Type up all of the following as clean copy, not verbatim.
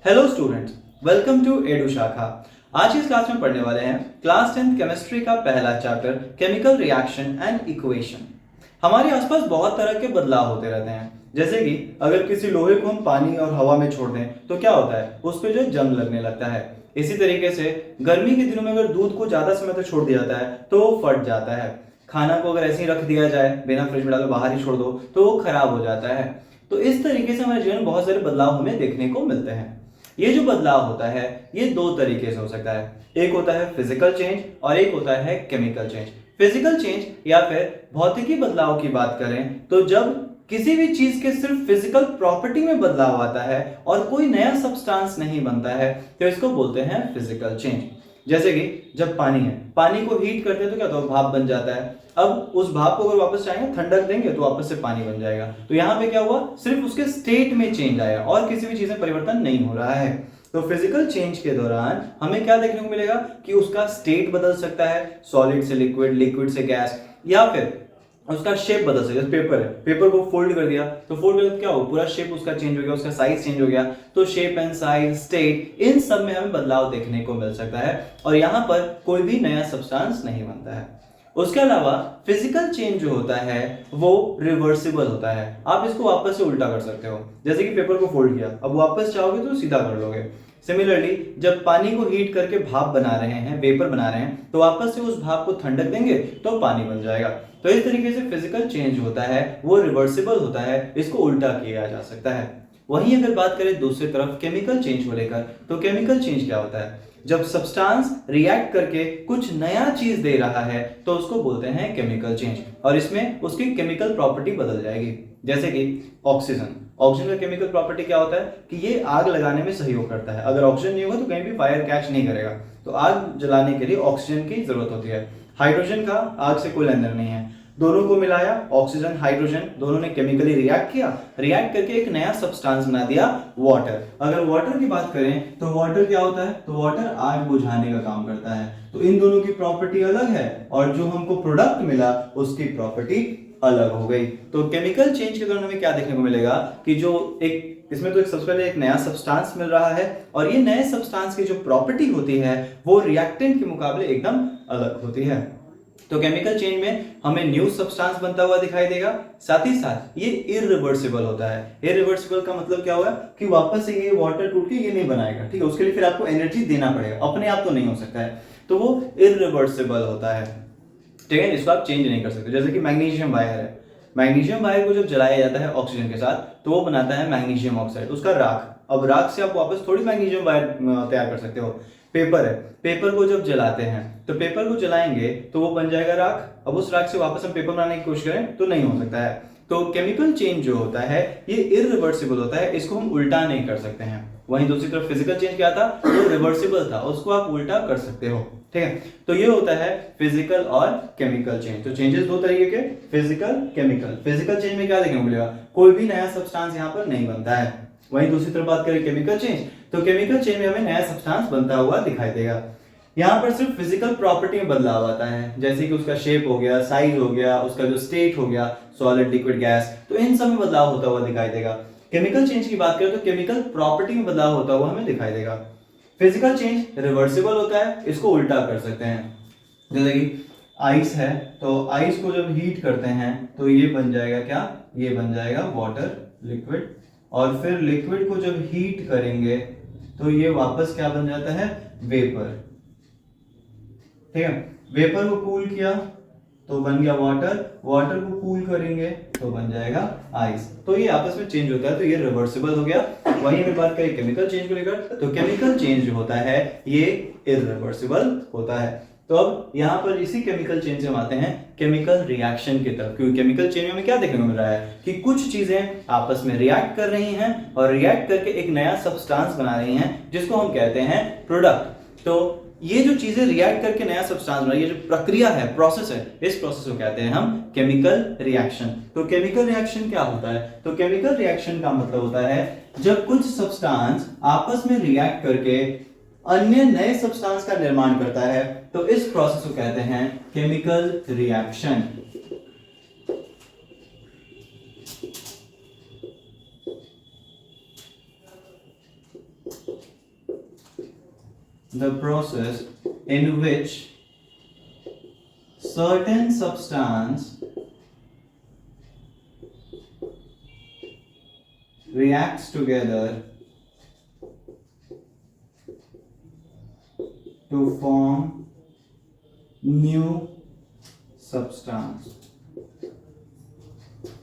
Hello students, welcome to Edu Shakha. आज की इस क्लास में पढ़ने वाले हैं क्लास 10 केमिस्ट्री का पहला chapter chemical reaction and equation. हमारे आसपास बहुत तरह के बदलाव होते रहते हैं, जैसे कि अगर किसी लोहे को हम पानी और हवा में छोड़ दें तो क्या होता है, उस पर जो जंग लगने लगता है। इसी तरीके से गर्मी के दिनों में अगर दूध को ज्यादा समय तक छोड़ दिया जाता है तो वो फट जाता है। खाना को अगर ऐसे ही रख दिया जाए, बिना फ्रिज में डालो बाहर ही छोड़ दो, तो वो खराब हो जाता है। तो इस तरीके से हमारे जीवन में बहुत सारे बदलाव हमें देखने को मिलते हैं। ये जो बदलाव होता है ये दो तरीके से हो सकता है। एक होता है फिजिकल चेंज और एक होता है केमिकल चेंज। फिजिकल चेंज या फिर भौतिकी बदलाव की बात करें तो जब किसी भी चीज के सिर्फ फिजिकल प्रॉपर्टी में बदलाव आता है और कोई नया सब्सटेंस नहीं बनता है तो इसको बोलते हैं फिजिकल चेंज। जैसे कि जब पानी है, पानी को हीट करते हैं तो क्या होता है, भाप बन जाता है। अब उस भाप को अगर वापस चाहेंगे ठंडक देंगे तो वापस से पानी बन जाएगा। तो यहाँ पे क्या हुआ, सिर्फ उसके स्टेट में चेंज आया और किसी भी चीज में परिवर्तन नहीं हो रहा है। तो फिजिकल चेंज के दौरान हमें क्या देखने को मिलेगा कि उसका स्टेट बदल सकता है, सॉलिड से लिक्विड, लिक्विड से गैस, या फिर उसका शेप बदल सकता है। पेपर है, पेपर को फोल्ड कर दिया तो फोल्ड कर क्या हो, पूरा शेप उसका चेंज हो गया, उसका साइज चेंज हो गया। तो शेप एंड साइज, स्टेट, इन सब में हमें बदलाव देखने को मिल सकता है और यहाँ पर कोई भी नया सब्सटेंस नहीं बनता है। उसके अलावा फिजिकल चेंज जो होता है वो रिवर्सिबल होता है। आप इसको वापस से उल्टा कर सकते हो, जैसे कि पेपर को फोल्ड किया, अब वापस चाहोगे तो सीधा कर लोगे। सिमिलरली जब पानी को हीट करके भाप बना रहे हैं, वेपर बना रहे हैं, तो वापस से उस भाप को ठंडक देंगे तो पानी बन जाएगा। तो इस तरीके से फिजिकल चेंज होता है वो रिवर्सिबल होता है, इसको उल्टा किया जा सकता है। वहीं अगर बात करें दूसरी तरफ केमिकल चेंज को लेकर, तो केमिकल चेंज क्या होता है, जब सब्सटेंस रिएक्ट करके कुछ नया चीज दे रहा है तो उसको बोलते हैं केमिकल चेंज, और इसमें उसकी केमिकल प्रॉपर्टी बदल जाएगी। जैसे कि ऑक्सीजन, ऑक्सीजन का केमिकल प्रॉपर्टी क्या होता है कि ये आग लगाने में सहयोग करता है। अगर ऑक्सीजन नहीं होगा तो कहीं भी फायर कैच नहीं करेगा, तो आग जलाने के लिए ऑक्सीजन की जरूरत होती है। हाइड्रोजन का आग से कोई लेन देन नहीं है, दोनों को मिलाया, ऑक्सीजन हाइड्रोजन दोनों ने केमिकली रिएक्ट किया, रिएक्ट करके एक नया सब्सटेंस बना दिया, वाटर। अगर वाटर की बात करें तो वाटर क्या होता है, तो वाटर आग बुझाने का काम करता है। तो इन दोनों की प्रॉपर्टी अलग है और जो हमको प्रोडक्ट मिला उसकी प्रॉपर्टी अलग हो गई। तो केमिकल चेंज के दौरान हमें क्या देखने को मिलेगा कि जो एक इसमें तो एक सबसे पहले एक नया सब्सटेंस मिल रहा है और ये नए सब्सटेंस की जो प्रॉपर्टी होती है वो रिएक्टेंट के मुकाबले एकदम अलग होती है। तो केमिकल चेंज में हमें न्यू सब्सटेंस बनता हुआ दिखाई देगा, साथ ही साथ ये इरिवर्सिबल होता है। इरिवर्सिबल का मतलब क्या हुआ कि वापस से ये वाटर टूट के ये नहीं बनाएगा, ठीक है, उसके लिए फिर आपको एनर्जी देना पड़ेगा, अपने आप तो नहीं हो सकता है, तो वो इरिवर्सिबल होता है। ठीक है, इसको आप चेंज नहीं कर सकते। जैसे कि मैग्नीशियम वायर है, मैग्नीशियम वायर को जब जलाया जाता है ऑक्सीजन के साथ तो वो बनाता है मैग्नीशियम ऑक्साइड, उसका राख। अब राख से आप वापस थोड़ी मैग्नीशियम वायर तैयार कर सकते हो। पेपर है, पेपर को जब जलाते हैं तो पेपर को जलाएंगे तो वो बन जाएगा राख। अब उस राख से वापस हम पेपर बनाने की कोशिश करें तो नहीं हो सकता है। तो केमिकल चेंज जो होता है ये इरिवर्सिबल होता है, इसको हम उल्टा नहीं कर सकते हैं। वहीं दूसरी तरफ फिजिकल चेंज क्या था, वो रिवर्सिबल था, उसको आप उल्टा कर सकते हो। ठीक है, तो ये होता है फिजिकल और केमिकल चेंज। तो चेंजेस दो तरीके के, फिजिकल, केमिकल। फिजिकल चेंज में क्या देखने को मिलेगा, कोई भी नया सब्सटेंस यहाँ पर नहीं बनता है। वहीं दूसरी तरफ बात करें केमिकल चेंज, तो केमिकल चेंज में हमें नया सब्सटेंस बनता हुआ दिखाई देगा। यहाँ पर सिर्फ फिजिकल प्रॉपर्टी में बदलाव आता है, जैसे कि उसका शेप हो गया, साइज हो गया, उसका जो स्टेट हो गया, सॉलिड, लिक्विड, गैस, तो इन सब में बदलाव होता हुआ दिखाई देगा। केमिकल चेंज की बात करें तो केमिकल प्रॉपर्टी में बदलाव होता हुआ हमें दिखाई देगा। फिजिकल चेंज रिवर्सिबल होता है, इसको उल्टा कर सकते हैं। जैसे कि आइस है, तो आइस को जब हीट करते हैं तो ये बन जाएगा क्या, ये बन जाएगा वाटर, लिक्विड, और फिर लिक्विड को जब हीट करेंगे तो ये वापस क्या बन जाता है, वेपर। ठीक है, वेपर को कूल किया तो बन गया वाटर, वाटर को कूल करेंगे तो बन जाएगा आइस। तो ये आपस में चेंज होता है, तो ये रिवर्सिबल हो गया। वहीं अगर बात करें केमिकल चेंज को लेकर, तो केमिकल चेंज जो होता है ये इरिवर्सिबल होता है। तो अब यहाँ पर इसी केमिकल चेंज से हम आते हैं केमिकल रिएक्शन की तरफ, क्योंकि केमिकल चेंज में हमें क्या देखने को मिल रहा है कि कुछ चीजें आपस में रिएक्ट कर रही हैं और रिएक्ट करके एक नया सब्सटेंस बना रही हैं जिसको हम कहते हैं प्रोडक्ट। तो ये जो चीजें रिएक्ट करके नया सब्सटेंस बना, ये जो प्रक्रिया है, प्रोसेस है, इस प्रोसेस को कहते हैं हम केमिकल रिएक्शन। तो केमिकल रिएक्शन क्या होता है, तो केमिकल रिएक्शन का मतलब होता है जब कुछ सब्सटेंस आपस में रिएक्ट करके अन्य नए सब्सटेंस का निर्माण करता है, तो इस प्रोसेस को कहते हैं chemical reaction. the process in which certain substance reacts together to form new substance।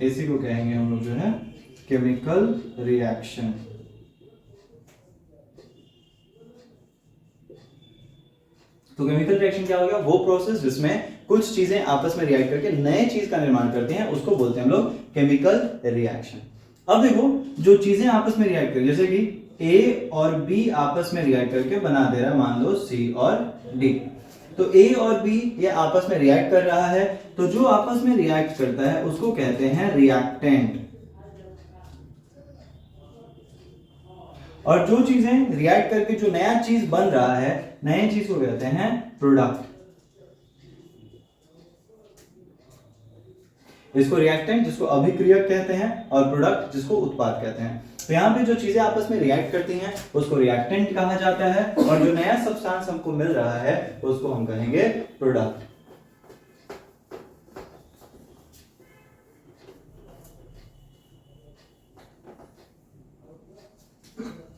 इसी को कहेंगे हम लोग जो है केमिकल रिएक्शन। तो केमिकल रिएक्शन क्या हो गया? वो प्रोसेस जिसमें कुछ चीजें आपस में रिएक्ट करके नए चीज का निर्माण करती हैं, उसको बोलते हैं हम लोग केमिकल रिएक्शन। अब देखो, जो चीजें आपस में रिएक्ट करें, जैसे कि ए और बी आपस में रिएक्ट करके बना दे रहा है मान लो सी और डी। तो ए और बी ये आपस में रिएक्ट कर रहा है, तो जो आपस में रिएक्ट करता है उसको कहते हैं रिएक्टेंट। और जो चीजें रिएक्ट करके जो नया चीज बन रहा है, नए चीज को कहते हैं प्रोडक्ट। इसको रिएक्टेंट जिसको अभिक्रियक कहते हैं, और प्रोडक्ट जिसको उत्पाद कहते हैं। तो यहाँ पे जो चीजें आपस में रिएक्ट करती हैं उसको रिएक्टेंट कहा जाता है, और जो नया सब्सटेंस हमको मिल रहा है उसको हम कहेंगे प्रोडक्ट।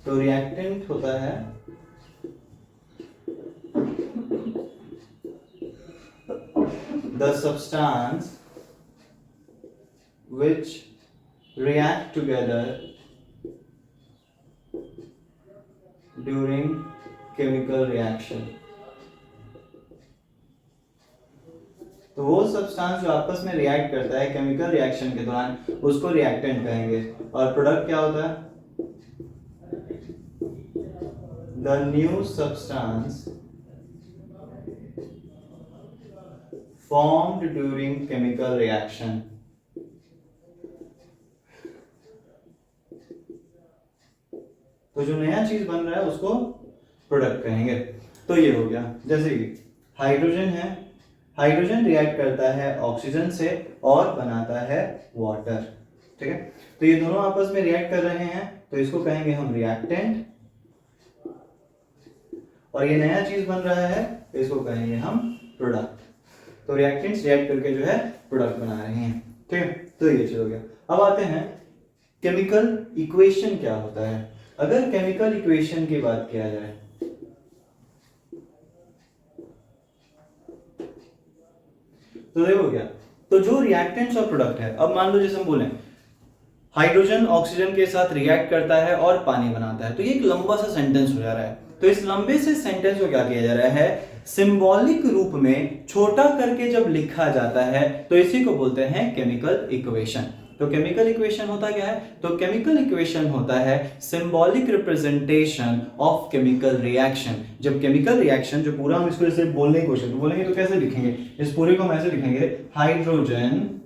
तो रिएक्टेंट होता है the substance which react together during chemical reaction। तो वो सब्सटेंस जो आपस में रिएक्ट करता है केमिकल रिएक्शन के दौरान उसको रिएक्टेंट कहेंगे। और प्रोडक्ट क्या होता है? The new substance formed during chemical reaction। तो जो नया चीज बन रहा है उसको प्रोडक्ट कहेंगे। तो ये हो गया। जैसे कि हाइड्रोजन है, हाइड्रोजन रिएक्ट करता है ऑक्सीजन से और बनाता है वाटर। ठीक है, तो ये दोनों आपस में रिएक्ट कर रहे हैं, तो इसको कहेंगे हम रिएक्टेंट। और ये नया चीज बन रहा है, इसको कहेंगे हम प्रोडक्ट। तो रिएक्टेंट्स रिएक्ट करके जो है प्रोडक्ट बना रहे हैं। ठीक है, तो ये चीज हो गया। अब आते हैं केमिकल इक्वेशन क्या होता है। अगर केमिकल इक्वेशन की बात किया जाए तो देखो क्या, तो जो रिएक्टेंट्स और प्रोडक्ट है, अब मान लो जैसे हम बोले हाइड्रोजन ऑक्सीजन के साथ रिएक्ट करता है और पानी बनाता है, तो ये एक लंबा सा सेंटेंस हो जा रहा है। तो इस लंबे से सेंटेंस को क्या किया जा रहा है? सिंबॉलिक रूप में छोटा करके जब लिखा जाता है तो इसी को बोलते हैं केमिकल इक्वेशन। तो केमिकल इक्वेशन होता क्या है? तो केमिकल इक्वेशन होता है symbolic representation of chemical reaction. जब केमिकल रिएक्शन, जो पूरा हम इसको जैसे बोलने की कोशिश बोलेंगे तो कैसे लिखेंगे? इस पूरे को हम ऐसे लिखेंगे, hydrogen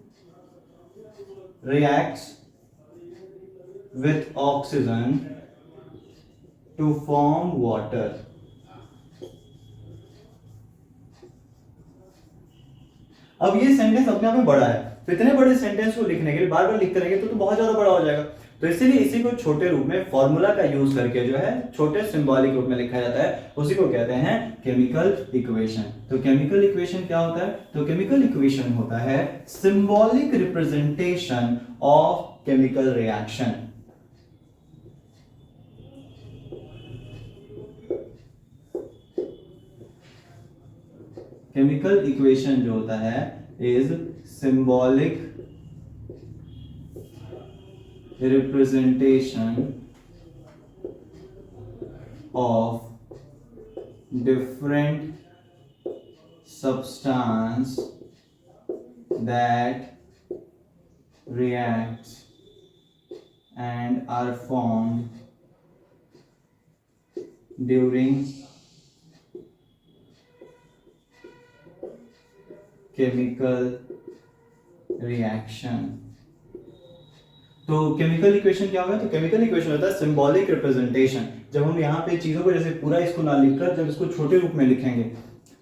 reacts with oxygen to form water. अब ये सेंटेंस अपने आप में बड़ा है, तो इतने बड़े सेंटेंस को लिखने के लिए बार बार लिखते रहेंगे तो बहुत ज्यादा बड़ा हो जाएगा। तो इसीलिए इसी को छोटे रूप में फॉर्मूला का यूज करके जो है छोटे सिंबॉलिक रूप में लिखा जाता है, उसी को कहते हैं केमिकल इक्वेशन। तो केमिकल इक्वेशन क्या होता है? तो केमिकल इक्वेशन होता है symbolic representation of chemical reaction. Chemical equation जो होता है is symbolic representation of different substance that reacts and are formed during chemical reaction. तो केमिकल इक्वेशन क्या होगा? तो केमिकल इक्वेशन होता है सिंबॉलिक रिप्रेजेंटेशन। जब हम यहाँ पे चीजों को जैसे पूरा इसको ना लिखकर जब इसको छोटे रूप में लिखेंगे,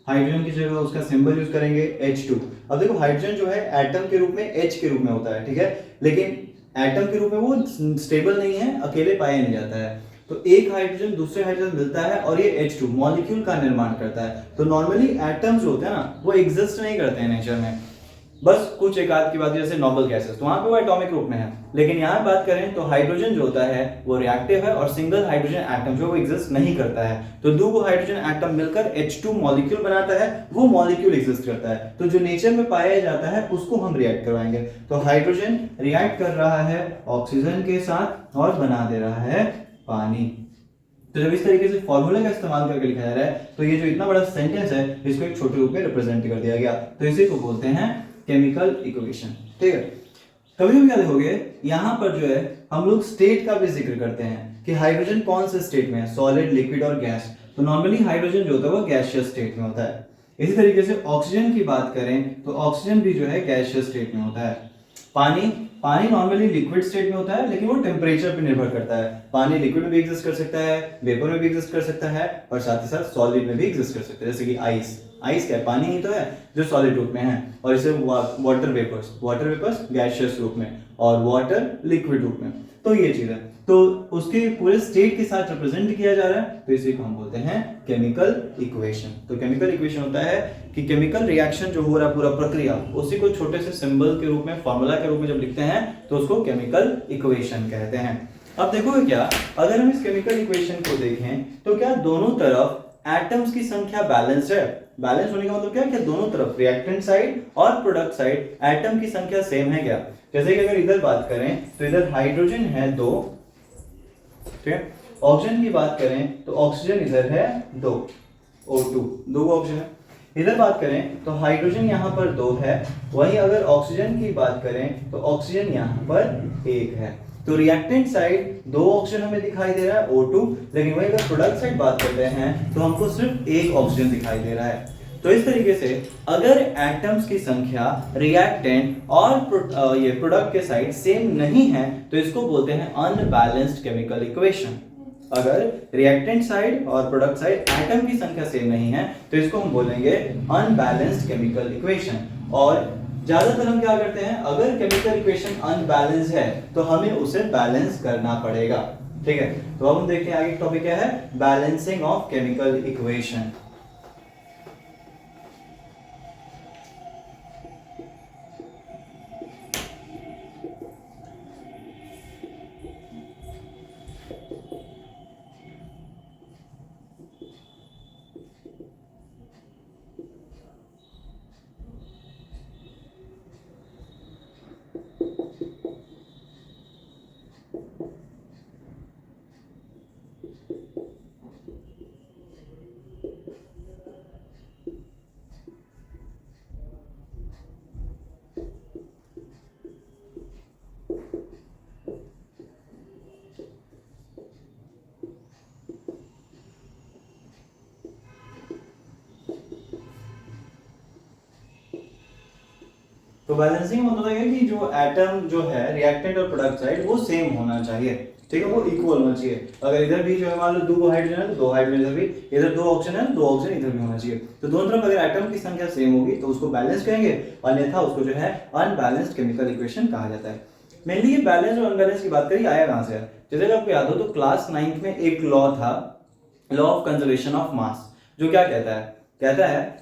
हाइड्रोजन की जगह उसका सिंबल यूज करेंगे H2। अब देखो हाइड्रोजन जो है एटम के रूप में H के रूप में होता है, ठीक है, लेकिन एटम के रूप में वो स्टेबल नहीं है, अकेले पाया नहीं जाता है। तो एक हाइड्रोजन दूसरे हाइड्रोजन मिलता है और ये H2 मॉलिक्यूल का निर्माण करता है। तो नॉर्मली एटम्स जो होते हैं ना वो एग्जिस्ट नहीं करते हैं नेचर में, बस कुछ एक आध की बात जैसे नोबल गैसेस तो वहां पे वो एटॉमिक रूप में है। लेकिन यहाँ बात करें तो हाइड्रोजन जो होता है वो रिएक्टिव है और सिंगल हाइड्रोजन एटम जो वो एग्जिस्ट नहीं करता है। तो दो हाइड्रोजन एटम मिलकर H2 मॉलिक्यूल बनाता है, वो मॉलिक्यूल एग्जिस्ट करता है। तो जो नेचर में पाया जाता है उसको हम रिएक्ट करवाएंगे। तो हाइड्रोजन रिएक्ट कर रहा है ऑक्सीजन के साथ और बना दे रहा है पानी। तो जब इस तरीके से फॉर्मूले का इस्तेमाल करके लिखा जा रहा है तो ये जो इतना बड़ा सेंटेंस है इसको एक छोटे रूप में रिप्रेजेंट कर दिया गया। तो इसी को बोलते हैं केमिकल इक्वेशन। ठीक है, कभी भी क्या देखोगे यहाँ पर जो है हम लोग स्टेट का भी जिक्र करते हैं कि हाइड्रोजन कौन से स्टेट में है, सॉलिड, लिक्विड और गैस। तो नॉर्मली हाइड्रोजन जो होता है वो गैसियस स्टेट में होता है। इसी तरीके से ऑक्सीजन की बात करें तो ऑक्सीजन भी जो है गैसियस स्टेट में होता है। पानी नॉर्मली लिक्विड स्टेट में होता है लेकिन वो टेम्परेचर पे निर्भर करता है। पानी लिक्विड में भी एग्जिस्ट कर सकता है, वेपर में भी एग्जिस्ट कर सकता है और साथ ही साथ सॉलिड में भी एग्जिस्ट कर सकता है। जैसे कि आइस क्या है, पानी ही तो है जो सॉलिड रूप में है। और इसे वाटर वेपर्स गैसियस रूप में और वाटर लिक्विड रूप में। तो ये चीज है, तो उसके पूरे स्टेट के साथ रिप्रेजेंट किया जा रहा है, तो इसी को हम बोलते हैं केमिकल इक्वेशन। तो केमिकल इक्वेशन होता है कि केमिकल रिएक्शन जो हो रहा है पूरा प्रक्रिया उसी को छोटे से सिंबल के रूप में, फॉर्मूला के रूप में जब लिखते हैं तो उसको केमिकल इक्वेशन कहते हैं। अब देखोगे क्या, अगर हम इस केमिकल इक्वेशन को देखें तो क्या दोनों तरफ एटम्स की संख्या बैलेंस्ड है। बैलेंस होने का मतलब क्या है कि दोनों तरफ रिएक्टेंट साइड और प्रोडक्ट साइड एटम की संख्या सेम है क्या। जैसे कि अगर इधर बात करें तो इधर हाइड्रोजन है 2, ठीक है। ऑक्सीजन की बात करें तो ऑक्सीजन इधर है 2, O2 दो ऑक्सीजन है। इधर बात करें तो हाइड्रोजन यहाँ पर 2 है, वहीं अगर ऑक्सीजन की बात करें तो ऑक्सीजन यहाँ पर 1 है। तो रिएक्टेंट साइड 2 ऑक्सीजन हमें दिखाई दे रहा है O2, लेकिन वहीं अगर प्रोडक्ट साइड बात करते हैं तो हमको सिर्फ 1 ऑक्सीजन दिखाई दे रहा है। तो इस तरीके से अगर एटम्स की संख्या रिएक्टेंट और ये प्रोडक्ट के साइड सेम नहीं है तो इसको बोलते हैं अनबैलेंस्ड केमिकल इक्वेशन। अगर रिएक्टेंट साइड और प्रोडक्ट साइड एटम की संख्या सेम नहीं है तो इसको हम बोलेंगे अनबैलेंस्ड केमिकल इक्वेशन। और ज्यादातर हम क्या करते हैं, अगर केमिकल इक्वेशन अनबैलेंस है तो हमें उसे बैलेंस करना पड़ेगा। ठीक है, तो अब हम देखते हैं आगे टॉपिक क्या है, बैलेंसिंग ऑफ केमिकल इक्वेशन। तो बैलेंसिंग मतलब है कि जो एटम जो है रिएक्टेंट और प्रोडक्ट साइड वो सेम होना चाहिए। ठीक है, वो इक्वल होना चाहिए। अगर इधर भी जो है मान लो 2 हाइड्रोजन है तो 2 हाइड्रोजन इधर भी, इधर 2 ऑक्सीजन है तो 2 ऑक्सीजन इधर भी होना चाहिए। तो दोनों तरफ अगर एटम की संख्या सेम होगी तो उसको बैलेंस कहेंगे, अन्यथा उसको जो है अनबैलेंस्ड केमिकल इक्वेशन कहा जाता है। मेनली ये बैलेंस और अनबैलेंस की बात करिए आया कहां से है। जैसे कि आपको याद हो तो क्लास 9th में एक लॉ था, law of conservation of mass, जो क्या कहता है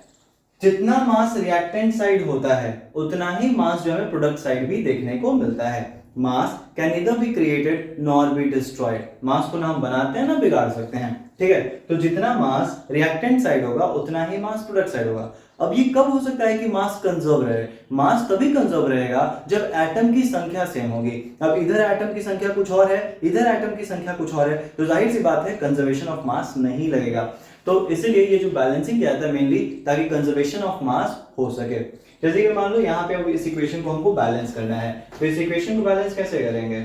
जितना मास रिएक्टेंट साइड होता है उतना ही मास जो है प्रोडक्ट साइड भी देखने को मिलता है। Mass can neither be created nor be destroyed. Mass को ना हम बनाते हैं ना बिगाड़ सकते हैं। ठीक है, तो जितना मास रिएक्टेंट साइड होगा उतना ही मास प्रोडक्ट साइड होगा। अब ये कब हो सकता है कि मास कंजर्व रहे, मास तभी कंजर्व रहेगा जब एटम की संख्या सेम होगी। अब इधर एटम की संख्या कुछ और है, इधर एटम की संख्या कुछ और है, तो जाहिर सी बात है कंजर्वेशन ऑफ मास नहीं लगेगा। तो इसीलिए ये जो बैलेंसिंग किया जाता है मेनली ताकि कंजर्वेशन ऑफ मास हो सके। जैसे कि मान लो यहाँ पे अब इस इक्वेशन को हमको बैलेंस करना है, तो इस इक्वेशन को बैलेंस कैसे करेंगे।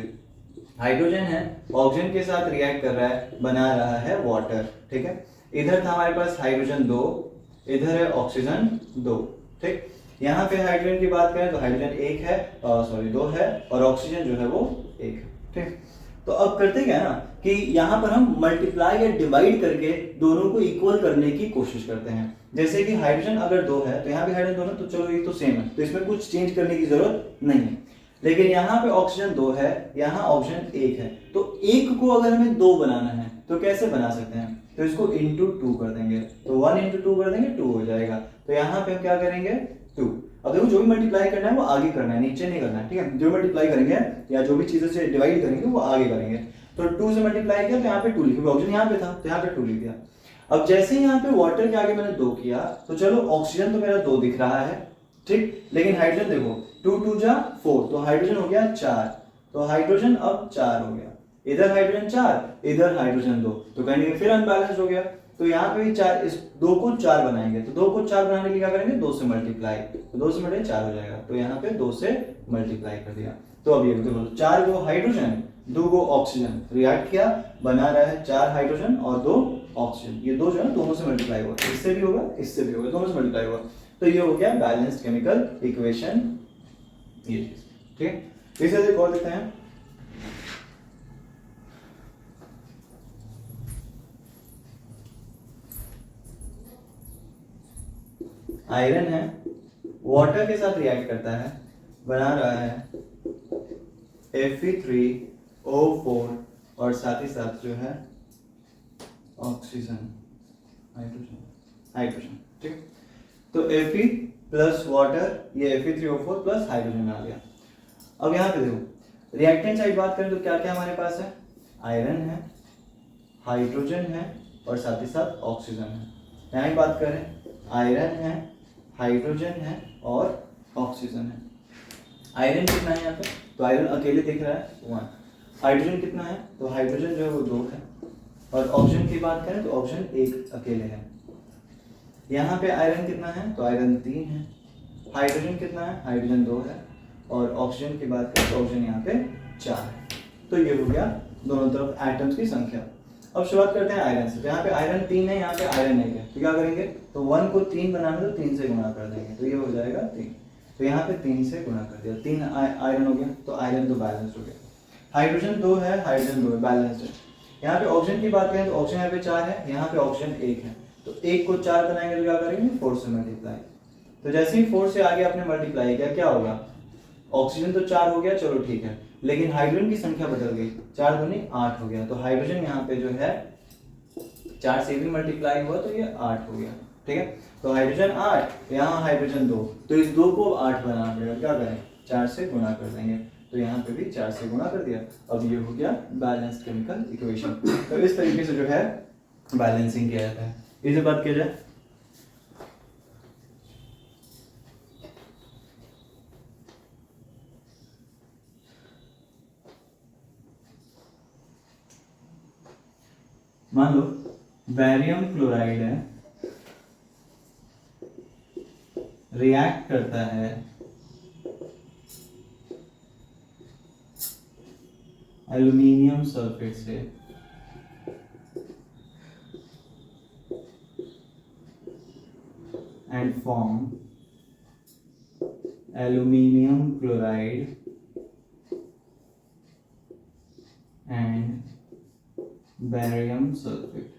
हाइड्रोजन है, ऑक्सीजन के साथ रिएक्ट कर रहा है, बना रहा है वाटर। ठीक है, इधर था हमारे पास हाइड्रोजन 2, इधर है ऑक्सीजन 2। ठीक, यहाँ पे हाइड्रोजन की बात करें तो हाइड्रोजन 1 है, 2 है और ऑक्सीजन जो है वो 1। ठीक, तो अब करते क्या ना कि यहाँ पर हम मल्टीप्लाई या डिवाइड करके दोनों को इक्वल करने की कोशिश करते हैं। जैसे कि हाइड्रोजन अगर 2 है तो यहाँ भी हाइड्रोजन 2 है, तो चलो ये तो सेम है, तो इसमें कुछ चेंज करने की जरूरत नहीं है। लेकिन यहाँ पे ऑक्सीजन 2 है, यहाँ ऑक्सीजन 1 है, तो एक को अगर हमें 2 बनाना है तो कैसे बना सकते हैं, तो इसको इंटू 2 कर देंगे, तो 1 इंटू 2 कर देंगे 2 हो जाएगा। तो यहाँ पे हम क्या करेंगे 2। अब देखो जो भी मल्टीप्लाई करना है वो आगे करना है, नीचे नहीं करना है, ठीक है। जो मल्टीप्लाई करेंगे या जो भी चीजें से डिवाइड करेंगे वो आगे करेंगे। तो 2 से मल्टीप्लाई किया तो यहाँ पे 2 लिखा, ऑप्शन यहाँ पे था तो यहाँ पे 2 लिख दिया। अब जैसे ही यहाँ पे वाटर के आगे मैंने 2 किया तो चलो ऑक्सीजन तो मेरा 2 दिख रहा है, ठीक, लेकिन हाइड्रोजन देखो 2 2 जा 4, तो हाइड्रोजन हो गया 4, तो हाइड्रोजन अब 4 हो गया। इधर हाइड्रोजन 4, इधर हाइड्रोजन 2, तो कहेंगे फिर अनबैलेंस हो गया। तो यहाँ पे भी 4, इस 2 को 4 बनाएंगे, तो 2 को 4 बनाने के लिए क्या करेंगे 2 से मल्टीप्लाई, तो 2 से मल्टीप्लाई 4 हो जाएगा, तो यहाँ पे 2 से मल्टीप्लाई कर दिया। तो अब ये देखो 4 को हाइड्रोजन 2 को ऑक्सीजन रिएक्ट किया, बना रहा है 4 हाइड्रोजन और 2 ऑक्सीजन, ये 2 जो है दोनों से मल्टीप्लाई हुआ, इससे भी होगा इससे भी होगा, दोनों से मल्टीप्लाई हुआ, तो ये हो गया बैलेंस्ड केमिकल इक्वेशन, ये चीज, ठीक है। इसे एक और देखते हैं, आयरन है, वाटर के साथ रिएक्ट करता है, बना रहा है Fe3O4 और साथ ही साथ जो है ऑक्सीजन हाइड्रोजन, ठीक। तो Fe प्लस वाटर, ये Fe3O4 प्लस हाइड्रोजन आ गया। अब यहाँ पे देखो रिएक्टेंट साइड बात करें तो क्या क्या हमारे पास है, आयरन है, हाइड्रोजन है और साथ ही साथ ऑक्सीजन है। यहाँ की बात करें आयरन है, हाइड्रोजन है और ऑक्सीजन है। आयरन कितना है यहाँ पे, तो आयरन अकेले दिख रहा है 1। हाइड्रोजन कितना है, तो हाइड्रोजन जो है वो 2 है। और ऑक्सीजन की बात करें तो ऑक्सीजन 1 अकेले है। यहाँ पे आयरन कितना है, तो आयरन 3 है। हाइड्रोजन कितना है, हाइड्रोजन 2 है। और ऑक्सीजन की बात करें तो ऑक्सीजन यहाँ पे 4 है। तो ये हो गया दोनों तरफ एटम्स की संख्या। अब शुरुआत करते हैं आयरन से। तो यहाँ पे आयरन 3 है, यहाँ पे आयरन 1 है, तो क्या करेंगे, तो 1 को 3 बनाना तो 3 से गुणा कर देंगे, तो ये हो जाएगा 3। तो यहाँ पे 3 से गुणा कर दिया, 3 आयरन हो गया, तो आयरन तो बैलेंस हो गया। हाइड्रोजन 2 है, हाइड्रोजन 2 है, बैलेंस्ड है। यहाँ पे ऑक्सीजन की बात करें तो ऑक्सीजन यहाँ पे 4 है, यहाँ पे ऑक्सीजन 1 है, तो 1 को 4 बनाएंगे तो क्या करेंगे 4 से मल्टीप्लाई। तो जैसे ही 4 से आगे आपने मल्टीप्लाई किया क्या होगा, ऑक्सीजन तो 4 हो गया, चलो ठीक है, लेकिन हाइड्रोजन की संख्या बदल गई, 4 दूनी 8 हो गया। तो हाइड्रोजन यहाँ पे जो है 4 से भी मल्टीप्लाई हुआ तो ये 8 हो गया, ठीक है। तो हाइड्रोजन 8, यहाँ हाइड्रोजन 2, तो इस 2 को 8 बनाना पड़ेगा, क्या करें 4 से गुणा कर देंगे, तो यहाँ पे भी 4 से गुणा कर दिया। अब ये हो गया बैलेंस्ड केमिकल इक्वेशन। तो इस तरीके से जो है बैलेंसिंग किया जाता है। इसे बात किया जाए, मान लो बैरियम क्लोराइड है, रिएक्ट करता है एल्यूमिनियम सल्फेट से, and form aluminium chloride and barium sulphate.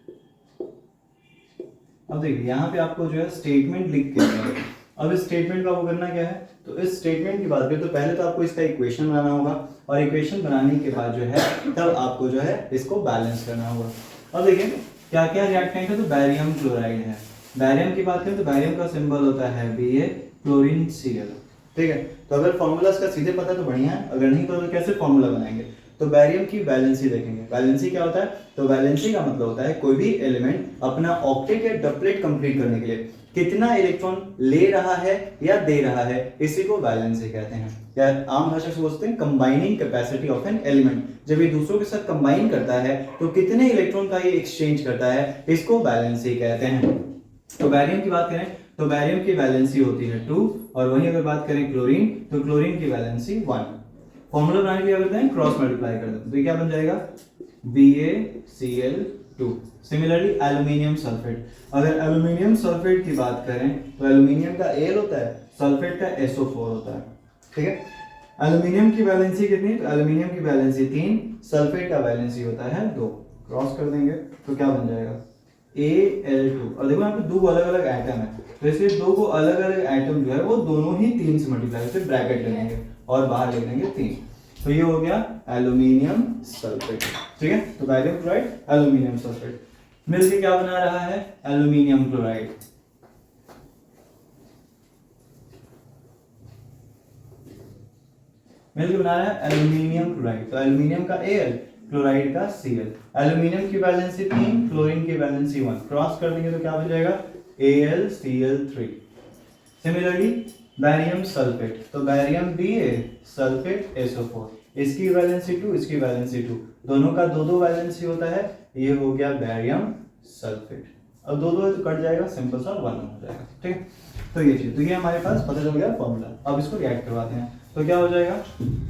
अब देखिए यहाँ पे आपको जो है स्टेटमेंट लिख के है। अब इस स्टेटमेंट का आपको करना क्या है, तो इस स्टेटमेंट की बात करें तो पहले तो आपको इसका इक्वेशन बनाना होगा, और इक्वेशन बनाने के बाद जो है तब आपको जो है इसको बैलेंस करना होगा। अब देखिए क्या क्या रिएक्टेंट है, तो बैरियम क्लोराइड है। बैरियम की बात करें तो बैरियम का सिंबल होता है Ba, क्लोरीन Cl, ठीक है। तो अगर फॉर्मूला इसका सीधे पता तो बढ़िया है, अगर नहीं तो कैसे फॉर्मूला बनाएंगे, तो बैरियम की वैलेंसी देखेंगे। वैलेंसी क्या होता है, तो वैलेंसी का मतलब होता है कोई भी एलिमेंट अपना ऑक्टेट या डबलेट कंप्लीट करने के लिए कितना इलेक्ट्रॉन ले रहा है या दे रहा है, इसी को वैलेंसी कहते हैं। या आम भाषा से बोलते हैं combining capacity of an element. जब ये दूसरों के साथ कंबाइन करता है तो कितने इलेक्ट्रॉन का ये एक्सचेंज करता है, इसको वैलेंसी कहते हैं। तो बैरियम की बात करें तो बैरियम की वैलेंसी होती है 2, और वहीं अगर बात करें क्लोरीन तो क्लोरीन की वैलेंसी 1। फॉर्मूला बनाने के लिए करते हैं क्रॉस मल्टीप्लाई कर देते हैं, तो क्या बन जाएगा BaCl2। सिमिलरली एल्यूमिनियम सल्फेट, अगर एल्यूमिनियम सल्फेट की बात करें तो एल्यूमिनियम का Al होता है, सल्फेट का SO4 होता है, ठीक है। एल्यूमिनियम की वैलेंसी कितनी, तो एल्यूमिनियम की वैलेंसी 3, सल्फेट का वैलेंसी होता है 2। क्रॉस कर देंगे तो क्या बन जाएगा Al2। और देखो यहाँ पे 2 अलग अलग एटम है, तो इसलिए 2 को अलग अलग एटम जो है वो दोनों ही 3 से मल्टीप्लाई, फिर ब्रैकेट लगाएंगे और बाहर लिख देंगे 3। तो ये हो गया एल्यूमिनियम सल्फेट। ठीक है, तो बैरियम क्लोराइड एल्यूमिनियम सल्फेट मिलके क्या बना रहा है, एल्यूमिनियम क्लोराइड। मिलके बना रहा है एल्यूमिनियम क्लोराइड। तो एल्यूमिनियम का Al, क्लोराइड का Cl। एल्यूमिनियम की वैलेंसी 3, क्लोरीन की वैलेंसी 1, क्रॉस कर देंगे तो क्या बन जाएगा AlCl3। सिमिलरली बैरियम सल्फेट, तो बैरियम Ba सल्फेट SO4, इसकी वैलेंसी 2, इसकी वैलेंसी 2, दोनों का दो वैलेंसी होता है, ये हो गया बैरियम सल्फेट। अब दो है तो कट जाएगा, सिंपल सा 1 हो जाएगा। ठीक है, तो ये चीज, तो ये हमारे पास पता चल गया फॉर्मूला। अब इसको रिएक्ट करवाते हैं, तो क्या हो जाएगा,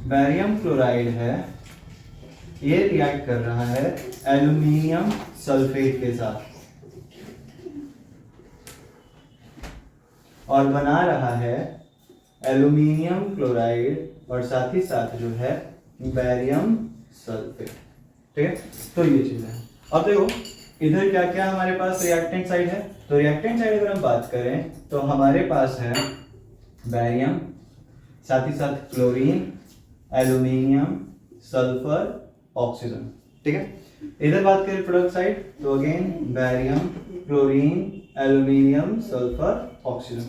बैरियम क्लोराइड है, ये रिएक्ट कर रहा है एल्यूमिनियम सल्फेट के साथ और बना रहा है एल्यूमिनियम क्लोराइड और साथ ही साथ जो है बैरियम सल्फेट। ठीक है, तो ये चीज है। अब देखो इधर क्या क्या हमारे पास रिएक्टेंट साइड है, तो रिएक्टेंट साइड अगर हम बात करें तो हमारे पास है बैरियम, साथ ही साथ क्लोरीन, एल्यूमिनियम, सल्फर, ऑक्सीजन। ठीक है, इधर बात करें प्रोडक्ट साइड तो again barium, chlorine, aluminium, sulphur, oxygen.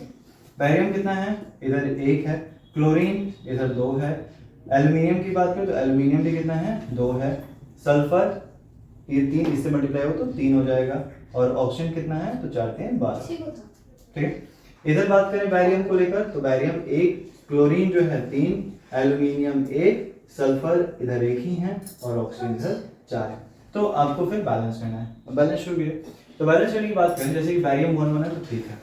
Barium कितना है, इधर 1 है, क्लोरीन इधर 2 है, एल्यूमिनियम की बात करें तो एल्यूमिनियम भी कितना है, 2 है, सल्फर ये 3, इससे मल्टीप्लाई हो तो 3 हो जाएगा, और ऑक्सीजन कितना है, तो 4 3 12। ठीक है, इधर बात करें बैरियम को लेकर तो बैरियम 1, क्लोरीन जो है 3, एल्यूमिनियम 1, सल्फर इधर 1 ही है और ऑक्सीजन इधर 4 है। तो आपको फिर बैलेंस करना है, बैलेंस हो गया। तो बैलेंस करने की बात करें, जैसे कि बैरियम 1 1 है तो ठीक है।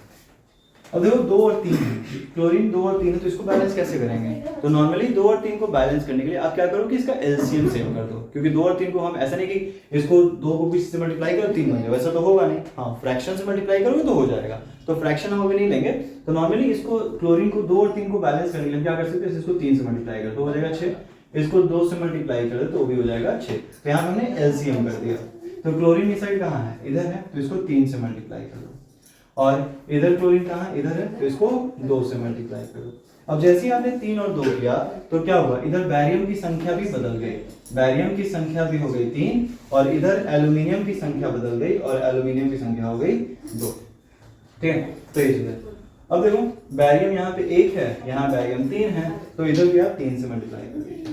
अब देखो 2 और 3 है, क्लोरीन 2 और 3 है, तो इसको बैलेंस कैसे करेंगे, तो नॉर्मली 2 और 3 को बैलेंस करने के लिए आप क्या करो कि इसका एलसीएम सेव कर दो, क्योंकि 2 और 3 को हम ऐसा नहीं कि इसको 2 को किसी से मल्टीप्लाई करो 3 बन जाए, वैसा तो होगा नहीं। हाँ, फ्रैक्शन से मल्टीप्लाई करोगे तो हो जाएगा, तो फ्रैक्शन हम अभी नहीं लेंगे। तो नॉर्मली इसको क्लोरीन को 2 और 3 को बैलेंस करने के लिए क्या कर सकते हैं, इसको 3 से मल्टीप्लाई कर तो हो जाएगा 6, इसको 2 से मल्टीप्लाई कर दो तो भी हो जाएगा 6। तो यहाँ हमने एलसीएम कर दिया। तो क्लोरीन की साइड कहाँ है, इधर है, तो इसको 3 से मल्टीप्लाई कर दो, और इधर क्लोरीन कहाँ, इधर है, तो इसको 2 से मल्टीप्लाई कर दो। अब जैसे ही आपने 3 और 2 किया तो क्या हुआ, इधर बैरियम की संख्या भी बदल गई, बैरियम की संख्या भी हो गई 3, और इधर एल्यूमिनियम की संख्या बदल गई और एल्यूमिनियम की संख्या हो गई 2। ठीक है, तो ये चीज है। अब देखो बैरियम यहाँ पे 1 है, यहाँ बैरियम 3 है, तो इधर भी आप 3 से मल्टीप्लाई करिए।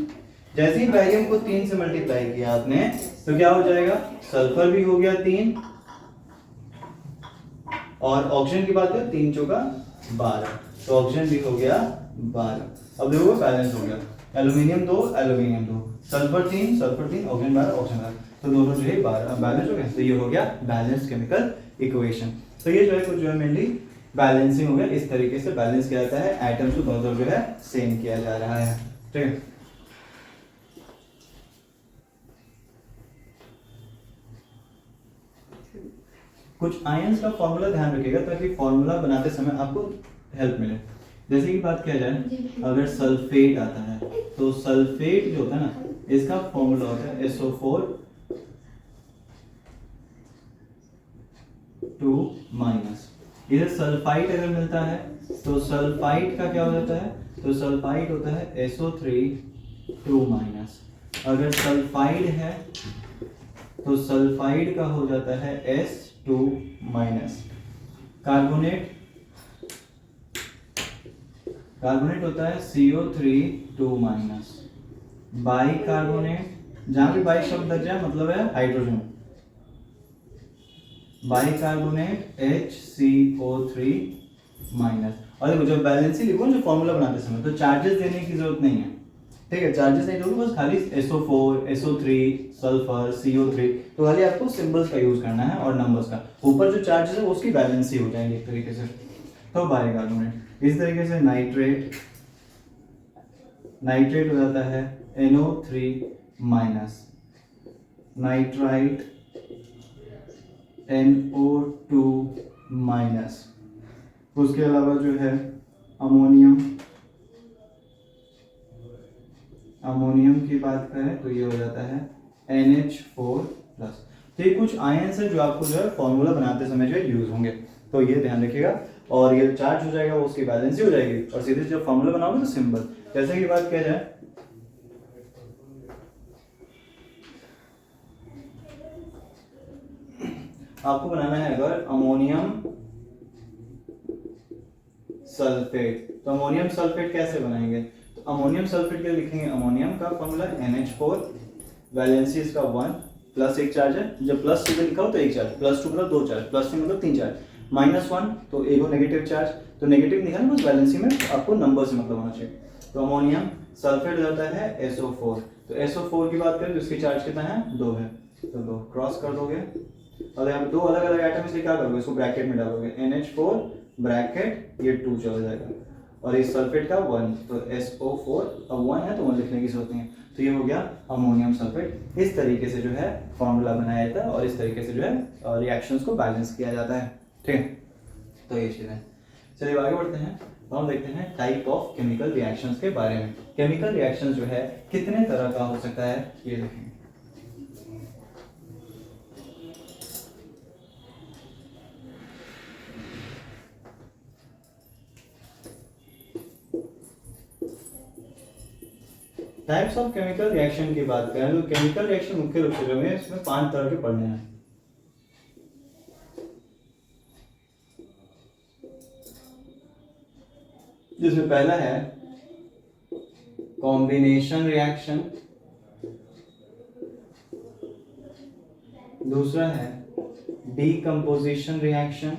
जैसे ही बैरियम को 3 से मल्टीप्लाई किया आपने तो क्या हो जाएगा, सल्फर भी हो गया 3, और ऑक्सीजन की बात करें 3 चौका 12, तो ऑक्सीजन भी हो गया 12। अब देखो बैलेंस हो गया, aluminium 2, aluminium 2, sulphur 3, sulphur 3, oxygen 12, oxygen 12, तो दोनों जो है 12 बैलेंस हो गया। तो ये हो गया बैलेंस केमिकल इक्वेशन। तो ये जो है कुछ जो है मेनली बैलेंसिंग हो गया, इस तरीके से बैलेंस किया जाता है, एटम्स को दोनों जो है सेम किया जा रहा है। ठीक है, कुछ आयंस का फॉर्मूला ध्यान रखिएगा ताकि फॉर्मूला बनाते समय आपको हेल्प मिले। जैसे कि बात किया जाए, अगर सल्फेट आता है तो सल्फेट जो होता है ना, इसका फॉर्मूला होता है SO4 2-। इधर सल्फाइड अगर मिलता है तो सल्फाइड का क्या हो जाता है, तो सल्फाइड होता है SO3 2-। अगर सल्फाइड है तो सल्फाइड का हो जाता है S2-। कार्बोनेट होता है CO3 2-। बाइकार्बोनेट, जहां भी बाई शब्द लग जाए मतलब है हाइड्रोजन, बाइकार्बोनेट HCO3-। और देखो जब बैलेंसिंग लिखो जो फॉर्मूला बनाते समय तो चार्जेस देने की जरूरत नहीं है। ठीक है, चार्जेस नहीं दोगे, बस खाली SO4, SO3, सल्फर, CO3, तो खाली आपको सिंबल्स का यूज करना है और नंबर्स का। ऊपर जो चार्जेस है उसकी बैलेंस ही हो जाएंगे एक तरीके से। तो बाइकार्बोनेट इस तरीके से, नाइट्रेट हो जाता है NO3-, नाइट्राइट NO2-। उसके अलावा जो है अमोनियम की बात करें तो ये हो जाता है NH4+। तो ये कुछ आयंस है जो आपको जो है फॉर्मूला बनाते समय जो है यूज होंगे, तो ये ध्यान रखिएगा। और ये चार्ज हो जाएगा वो उसकी बैलेंस ही हो जाएगी, और सीधे जब फॉर्मूला बनाओगे तो सिंबल। जैसे कि बात किया जाए आपको बनाना है अगर अमोनियम सल्फेट, तो अमोनियम सल्फेट कैसे बनाएंगे? तो अमोनियम सल्फेट के लिए लिखेंगे अमोनियम का फॉर्मूला NH4, वैलेंसी इसका 1, प्लस एक चार्ज है, जब प्लस सीधे लिखा हो तो एक चार्ज, +2 मतलब दो चार्ज, +3 मतलब तीन चार्ज, -1 तो एक नेगेटिव चार्ज, तो नेगेटिव लिखा ना बस वैलेंसी में, आपको नंबर से मतलब होना चाहिए। तो अमोनियम सल्फेट हो जाता है SO4, तो SO4 की बात करें तो इसकी चार्ज कितना है? 2 है, तो 2 क्रॉस कर दोगे और यहाँ पे दो अलग अलग आइटम इसलिए क्या करोगे, इसको ब्रैकेट में डालोगे, NH4 ब्रैकेट ये 2 चला जाएगा और इस सल्फेट का 1, तो SO4 अब 1 है तो 1 लिखने की जरूरत नहीं है, तो ये हो गया अमोनियम सल्फेट। इस तरीके से जो है फॉर्मूला बनाया जाता है और इस तरीके से जो है रिएक्शंस को बैलेंस किया जाता है। ठीक है, तो ये चीज़ है। चलिए आगे बढ़ते हैं, तो हम देखते हैं टाइप ऑफ केमिकल रिएक्शंस के बारे में। केमिकल रिएक्शंस जो है कितने तरह का हो सकता है ये देखें। टाइप्स ऑफ केमिकल रिएक्शन की बात करें तो केमिकल रिएक्शन मुख्य रूप से जो है इसमें 5 तरह के पढ़ने हैं। जिसमें पहला है कॉम्बिनेशन रिएक्शन, दूसरा है डीकंपोजिशन रिएक्शन,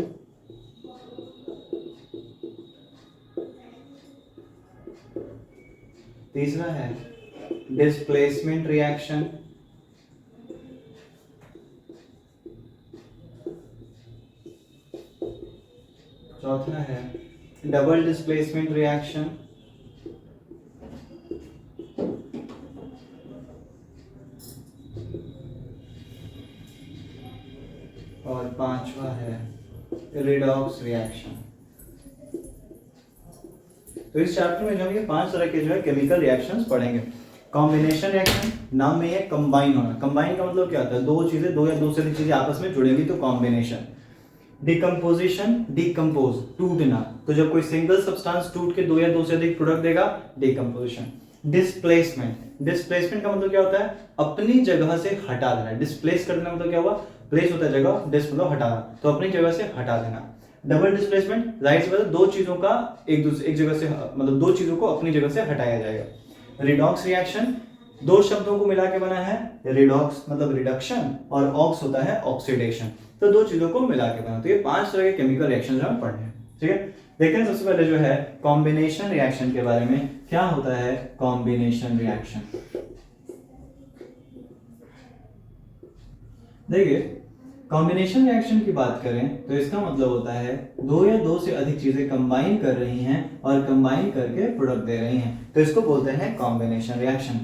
तीसरा है डिस्प्लेसमेंट रिएक्शन, चौथा है डबल डिस्प्लेसमेंट रिएक्शन, और पांचवा है रिडॉक्स रिएक्शन। तो इस चैप्टर में जो हम ये 5 तरह के जो है केमिकल रिएक्शंस पढ़ेंगे। कॉम्बिनेशन रिएक्शन, नाम में ये कंबाइन होना, कंबाइन का मतलब क्या होता है? दो चीजें, दो या दो से अधिक चीजें आपस में जुड़ेंगी तो कॉम्बिनेशन। डिकम्पोजिशन, डिकम्पोज, टूटना, तो जब कोई सिंगल सब्सटेंस टूट के दो या दो से अधिक प्रोडक्ट देगा, डिकम्पोजिशन। डिस्प्लेसमेंट, डिस्प्लेसमेंट का मतलब क्या होता है? अपनी जगह से हटा देना। डिस्प्लेस कर देना मतलब क्या हुआ? प्लेस होता है जगह, डिस मतलब हटाना, तो अपनी जगह से हटा देना। डबल डिस्प्लेसमेंट, जाहिर सी बात है दो चीजों का एक जगह से मतलब दो चीजों को अपनी जगह से हटाया जाएगा। रिडॉक्स रिएक्शन, दो शब्दों को मिला के बना है, रिडॉक्स मतलब रिडक्शन और ऑक्स होता है ऑक्सीडेशन, तो दो चीजों को मिला के बना। तो ये 5 तरह के केमिकल रिएक्शन हमें पढ़ने हैं। ठीक है, देखते हैं सबसे पहले जो है कॉम्बिनेशन रिएक्शन के बारे में। क्या होता है कॉम्बिनेशन रिएक्शन? देखिए, कॉम्बिनेशन रिएक्शन की बात करें तो इसका मतलब होता है दो या दो से अधिक चीजें कंबाइन कर रही हैं और कंबाइन करके प्रोडक्ट दे रही हैं, तो इसको बोलते हैं कॉम्बिनेशन रिएक्शन।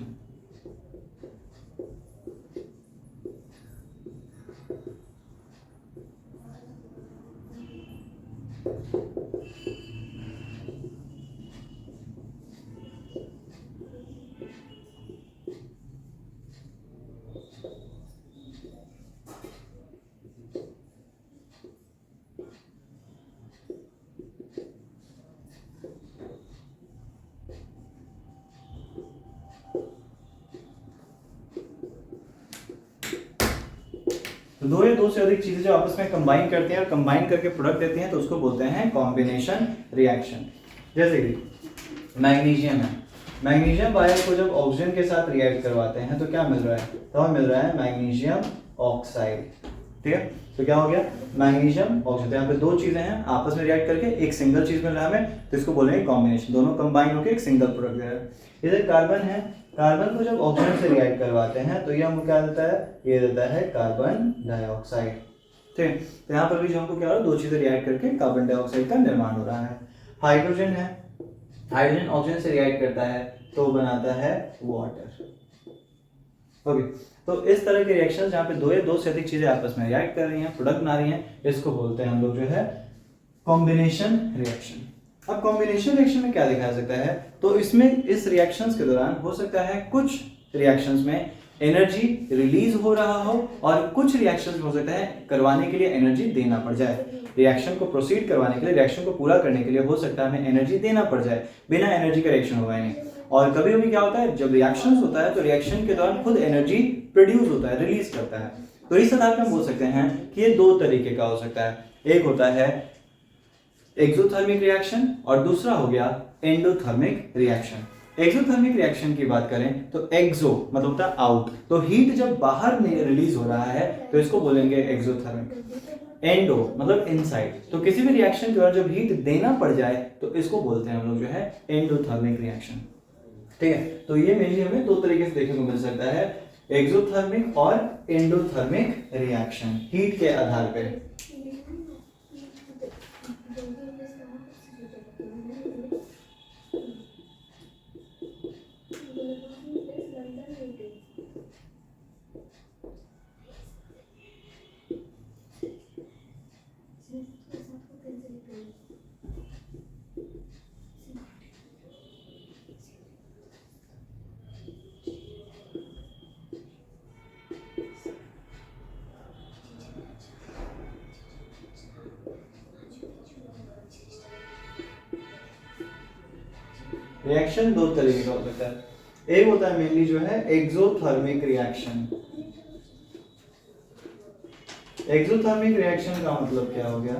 तो दो या दो से अधिक चीजें जो आपस में कंबाइन करती हैं और कंबाइन करके प्रोडक्ट देती हैं तो उसको बोलते हैं कॉम्बिनेशन रिएक्शन। जैसे कि मैग्नीशियम है, मैग्नीशियम आयन को जब ऑक्सीजन के साथ रिएक्ट करवाते हैं तो क्या मिल रहा है? तो हमें मिल रहा है मैग्नीशियम ऑक्साइड। ठीक है, तो क्या हो गया? Magnesium oxide. यहाँ पे दो चीजें हैं आपस में रिएक्ट करके एक सिंगल चीज मिल रहा है हमें, तो इसको बोलेंगे कॉम्बिनेशन। दोनों कंबाइन होकर एक सिंगल प्रोडक्ट दे रहा है। इधर कार्बन है, कार्बन को जब ऑक्सीजन से रिएक्ट करवाते हैं तो ये हमको क्या देता है? ये देता है कार्बन डाइऑक्साइड। ठीक है, तो यहाँ पर भी जो हमको क्या हो रहा है? दो चीजें रिएक्ट करके कार्बन डाइऑक्साइड का निर्माण हो रहा है। हाइड्रोजन है, हाइड्रोजन ऑक्सीजन से रिएक्ट करता है तो बनाता है वाटर। ओके, तो इस तरह के रिएक्शन जहाँ पे दो या दो से अधिक चीजें आपस में रिएक्ट कर रही हैं, प्रोडक्ट बना रही हैं, इसको बोलते हैं हम लोग जो है कॉम्बिनेशन रिएक्शन। अब कॉम्बिनेशन रिएक्शन में क्या देखा जा सकता है? तो इसमें इस रिएक्शंस के दौरान हो सकता है कुछ रिएक्शंस में एनर्जी रिलीज हो रहा हो और कुछ रिएक्शंस में हो सकता है करवाने के लिए एनर्जी देना पड़ जाए। रिएक्शन को प्रोसीड करवाने के लिए, रिएक्शन को पूरा करने के लिए हो सकता है हमें एनर्जी देना पड़ जाए, बिना एनर्जी का रिएक्शन होगा नहीं। और कभी कभी क्या होता है, जब रिएक्शन होता है तो रिएक्शन के दौरान खुद एनर्जी प्रोड्यूस होता है, रिलीज करता है। तो इस आधार पर हम बोल सकते हैं कि ये दो तरीके का हो सकता है, एक होता है एक्सोथर्मिक रिएक्शन और दूसरा हो गया एंडोथर्मिक रिएक्शन। एक्सोथर्मिक रिएक्शन की बात करें तो एक्सो मतलब होता है आउट, तो हीट जब बाहर रिलीज हो रहा है तो इसको बोलेंगे एक्सोथर्मिक। एंडो मतलब इनसाइड, तो किसी भी रिएक्शन के दौरान जब हीट देना पड़ जाए तो इसको बोलते हैं हम लोग जो है एंडोथर्मिक रिएक्शन। ठीक है, तो ये मेनली हमें दो तरीके से देखने को मिल सकता है, एक्सोथर्मिक और एंडोथर्मिक रिएक्शन, हीट के आधार पर। रिएक्शन दो तरीके का हो सकता है, एक होता है मेनली जो है एक्सोथर्मिक रिएक्शन। एक्सोथर्मिक रिएक्शन का मतलब क्या हो गया,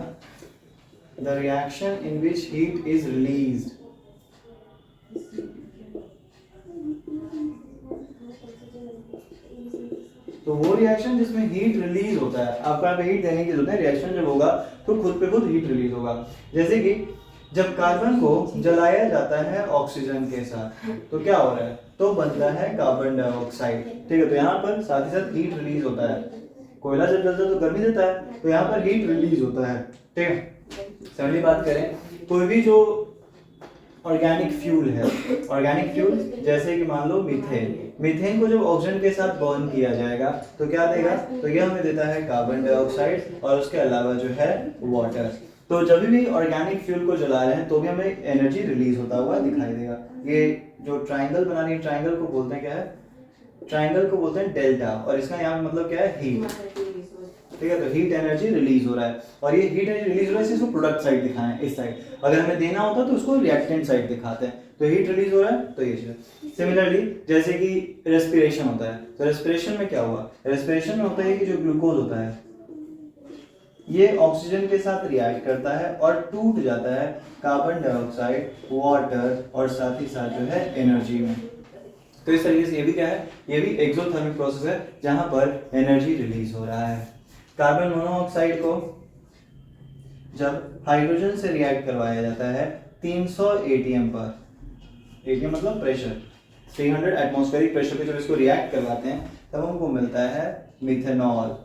the reaction in which heat is released. तो वो रिएक्शन जिसमें हीट रिलीज होता है, आपका हीट देने की जरूरत है, रिएक्शन जब होगा तो खुद पे खुद हीट रिलीज होगा। जैसे कि जब कार्बन को जलाया जाता है ऑक्सीजन के साथ तो क्या हो रहा है, तो बनता है कार्बन डाइऑक्साइड। ठीक है, तो यहाँ पर साथ ही साथ हीट रिलीज होता है। कोयला जब जलता है तो गर्मी देता है, तो यहाँ पर हीट रिलीज होता है। ठीक है, सही बात करें, कोई भी जो ऑर्गेनिक फ्यूल है, ऑर्गेनिक फ्यूल जैसे कि मान लो मीथेन, मीथेन को जब ऑक्सीजन के साथ बर्न किया जाएगा तो क्या देगा, तो यह हमें देता है कार्बन डाइऑक्साइड और उसके अलावा जो है वाटर। तो जब भी ऑर्गेनिक फ्यूल को जला रहे हैं तो भी हमें एनर्जी रिलीज होता हुआ दिखाई देगा। ये जो ट्राइंगल बना रही है, ट्राइंगल को बोलते हैं क्या है, ट्राइंगल को बोलते हैं डेल्टा, और इसका यहाँ मतलब क्या है, हीट। ठीक है, तो हीट एनर्जी रिलीज हो रहा है, और ये हीट एनर्जी रिलीज हो रहा है, इसको प्रोडक्ट साइड दिखाएं इस साइड, अगर हमें देना होता तो उसको रिएक्टेंट साइड दिखाते हैं। तो हीट रिलीज हो रहा है तो ये चीज। सिमिलरली जैसे कि रेस्पिरेशन होता है, तो रेस्पिरेशन में क्या हुआ, रेस्पिरेशन में होता है कि जो ग्लूकोज होता है ये ऑक्सीजन के साथ रिएक्ट करता है और टूट जाता है कार्बन डाइऑक्साइड, वाटर और साथ ही साथ जो है एनर्जी में। तो इस तरीके से ये भी क्या है, ये भी एक्सोथर्मिक प्रोसेस है जहां पर एनर्जी रिलीज हो रहा है। कार्बन मोनोऑक्साइड को जब हाइड्रोजन से रिएक्ट करवाया जाता है 300 एटीएम पर, एटीएम मतलब प्रेशर, 300 एटमॉस्फेरिक प्रेशर पे जब इसको रिएक्ट करवाते हैं तब हमको मिलता है मिथेनॉल।